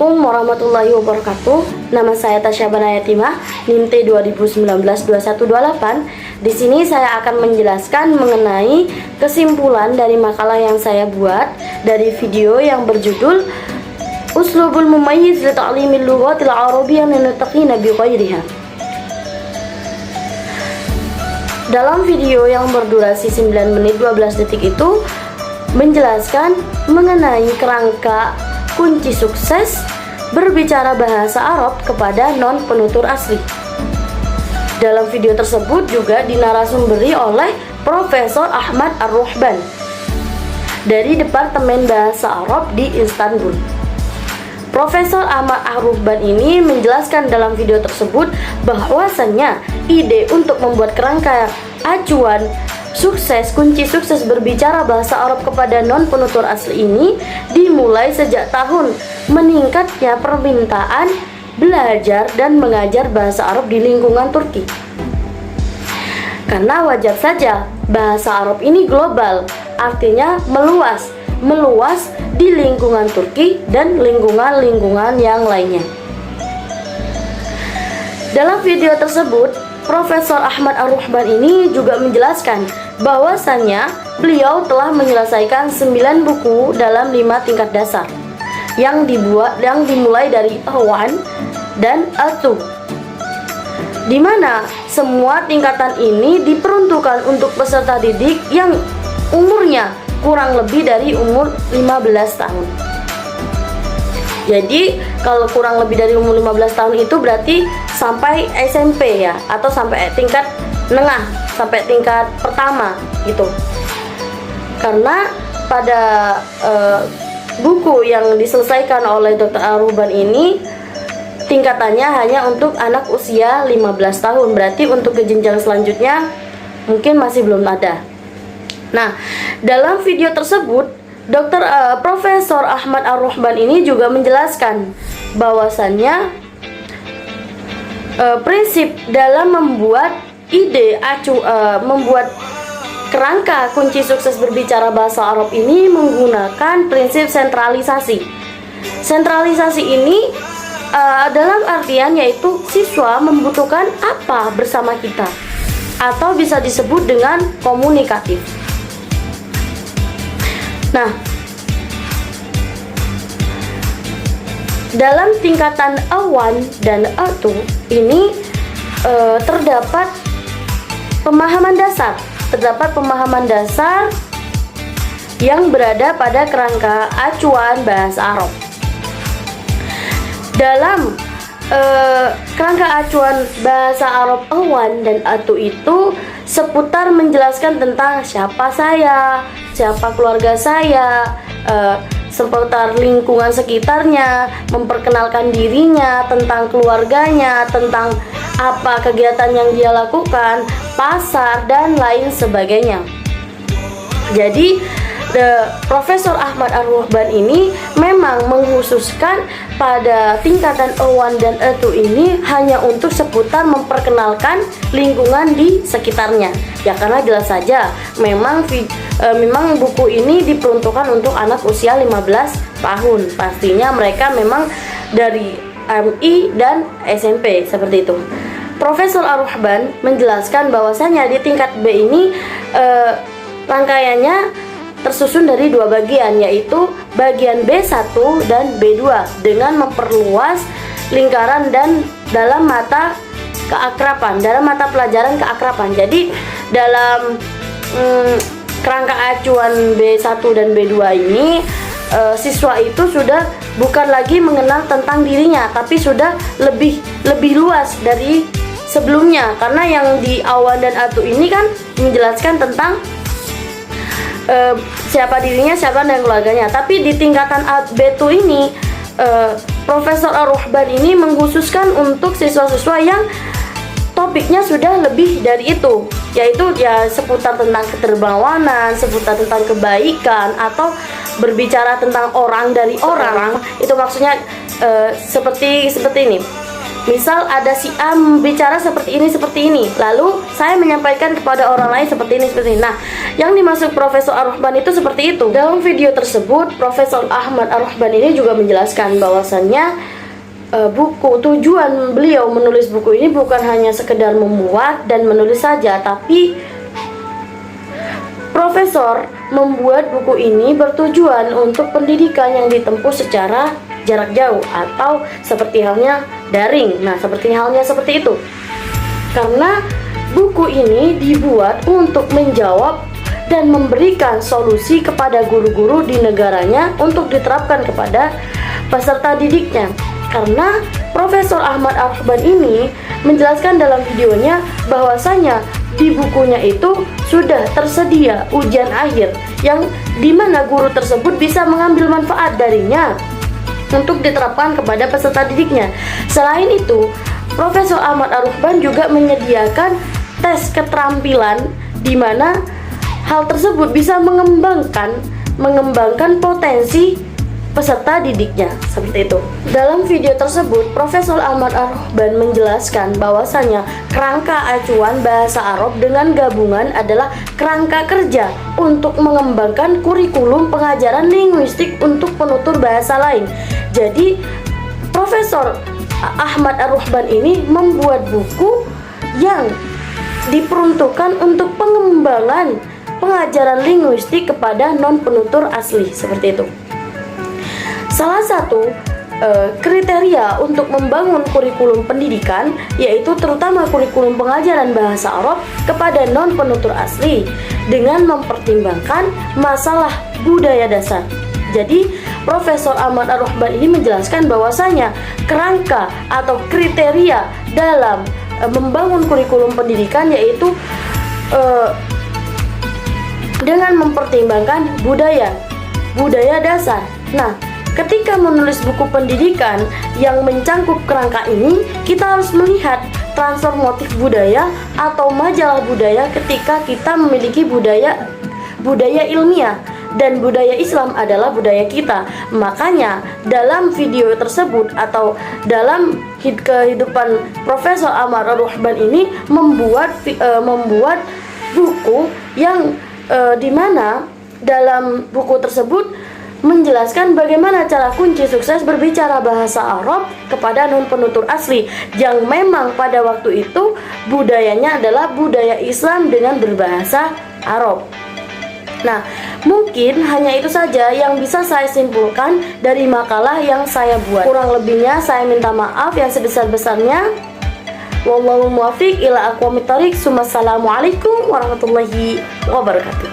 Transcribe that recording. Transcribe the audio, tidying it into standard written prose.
Assalamualaikum warahmatullahi wabarakatuh. Nama saya Tasya Banayatimah, NIMT 2019-2128. Di sini saya akan menjelaskan mengenai kesimpulan dari makalah yang saya buat dari video yang berjudul Uslubul Mumayyiz li Ta'limil Lughatil Arabiyyah Linutaqina bi Ghairiha. Dalam video yang berdurasi 9 menit 12 detik itu menjelaskan mengenai kerangka kunci sukses berbicara bahasa Arab kepada non-penutur asli. Dalam video tersebut juga dinarasumberi oleh Profesor Ahmad Ar-Ruhban dari Departemen Bahasa Arab di Istanbul. Profesor Ahmad Ar-Ruhban ini menjelaskan dalam video tersebut bahwasannya ide untuk membuat kerangka acuan sukses, kunci sukses berbicara bahasa Arab kepada non-penutur asli ini dimulai sejak tahun meningkatnya permintaan belajar dan mengajar bahasa Arab di lingkungan Turki. Karena wajar saja bahasa Arab ini global, artinya meluas di lingkungan Turki dan lingkungan-lingkungan yang lainnya. Dalam video tersebut, Profesor Ahmad Ar-Ruhban ini juga menjelaskan bahwasannya beliau telah menyelesaikan 9 buku dalam 5 tingkat dasar yang dimulai dari A1 dan A2, di mana semua tingkatan ini diperuntukkan untuk peserta didik yang umurnya kurang lebih dari umur 15 tahun. Jadi kalau kurang lebih dari umur 15 tahun itu berarti sampai SMP ya, atau sampai tingkat menengah, sampai tingkat pertama gitu. Karena pada buku yang diselesaikan oleh Dr. Ar-Ruhban ini tingkatannya hanya untuk anak usia 15 tahun, berarti untuk ke jenjang selanjutnya mungkin masih belum ada. Nah, dalam video tersebut Profesor Ahmad Ar-Ruhban ini juga menjelaskan bahwasannya prinsip dalam membuat membuat kerangka kunci sukses berbicara bahasa Arab ini menggunakan prinsip sentralisasi. Sentralisasi ini dalam artian yaitu siswa membutuhkan apa bersama kita, atau bisa disebut dengan komunikatif. Nah, dalam tingkatan A1 dan A2 ini terdapat pemahaman dasar yang berada pada kerangka acuan bahasa Arab. Dalam kerangka acuan bahasa Arab A1 dan A2 itu seputar menjelaskan tentang siapa saya, siapa keluarga saya, seputar lingkungan sekitarnya, memperkenalkan dirinya, tentang keluarganya, tentang apa kegiatan yang dia lakukan, pasar, dan lain sebagainya. Jadi Profesor Ahmad Ar-Ruhban ini memang mengkhususkan pada tingkatan A1 dan A2 ini hanya untuk seputar memperkenalkan lingkungan di sekitarnya. Ya, karena jelas saja memang buku ini diperuntukkan untuk anak usia 15 tahun. Pastinya mereka memang dari MI dan SMP seperti itu. Profesor Ar-Ruhban menjelaskan bahwasanya di tingkat B ini rangkaiannya tersusun dari 2 bagian, yaitu bagian B1 dan B2 dengan memperluas lingkaran dan dalam mata pelajaran keakraban. Jadi dalam kerangka acuan B1 dan B2 ini siswa itu sudah bukan lagi mengenal tentang dirinya, tapi sudah lebih luas dari sebelumnya, karena yang di A1 dan A2 ini kan menjelaskan tentang siapa dirinya, siapa dan keluarganya. Tapi di tingkatan B2 ini Profesor Ar-Ruhban ini mengkhususkan untuk siswa-siswa yang topiknya sudah lebih dari itu, yaitu ya seputar tentang keterbawanan, seputar tentang kebaikan, atau berbicara tentang orang dari orang. Itu maksudnya seperti ini. Misal ada si A bicara seperti ini, lalu saya menyampaikan kepada orang lain seperti ini. Nah, yang dimaksud Profesor Ar-Ruhban itu seperti itu. Dalam video tersebut, Profesor Ahmad Ar-Ruhban ini juga menjelaskan bahwasannya tujuan beliau menulis buku ini bukan hanya sekedar memuat dan menulis saja, tapi Profesor membuat buku ini bertujuan untuk pendidikan yang ditempuh secara jarak jauh atau seperti halnya daring. Nah, seperti itu. Karena buku ini dibuat untuk menjawab dan memberikan solusi kepada guru-guru di negaranya untuk diterapkan kepada peserta didiknya. Karena Profesor Ahmad Ar-Ruhban ini menjelaskan dalam videonya bahwasanya di bukunya itu sudah tersedia ujian akhir yang dimana guru tersebut bisa mengambil manfaat darinya untuk diterapkan kepada peserta didiknya. Selain itu, Profesor Ahmad Ar-Ruhban juga menyediakan tes keterampilan di mana hal tersebut bisa mengembangkan potensi peserta didiknya, seperti itu. Dalam video tersebut, Profesor Ahmad Ar-Ruhban menjelaskan bahwasanya kerangka acuan bahasa Arab dengan gabungan adalah kerangka kerja untuk mengembangkan kurikulum pengajaran linguistik untuk penutur bahasa lain. Jadi, Profesor Ahmad Ar-Ruhban ini membuat buku yang diperuntukkan untuk pengembangan pengajaran linguistik kepada non-penutur asli, seperti itu. Salah satu kriteria untuk membangun kurikulum pendidikan yaitu terutama kurikulum pengajaran bahasa Arab kepada non-penutur asli dengan mempertimbangkan masalah budaya dasar. Jadi, Profesor Ahmad Ar-Ruhban ini menjelaskan bahwasanya kerangka atau kriteria dalam membangun kurikulum pendidikan yaitu dengan mempertimbangkan budaya dasar. Nah, ketika menulis buku pendidikan yang mencangkup kerangka ini, kita harus melihat transfer motif budaya atau majalah budaya ketika kita memiliki budaya ilmiah dan budaya Islam adalah budaya kita. Makanya dalam video tersebut atau dalam kehidupan Profesor Ahmad Ar-Ruhban ini membuat buku yang dimana dalam buku tersebut menjelaskan bagaimana cara kunci sukses berbicara bahasa Arab kepada non-penutur asli yang memang pada waktu itu budayanya adalah budaya Islam dengan berbahasa Arab. Nah, mungkin hanya itu saja yang bisa saya simpulkan dari makalah yang saya buat. Kurang lebihnya saya minta maaf yang sebesar-besarnya. Wallahu muwaffiq ila aqwamit thoriq. Wassalamualaikum warahmatullahi wabarakatuh.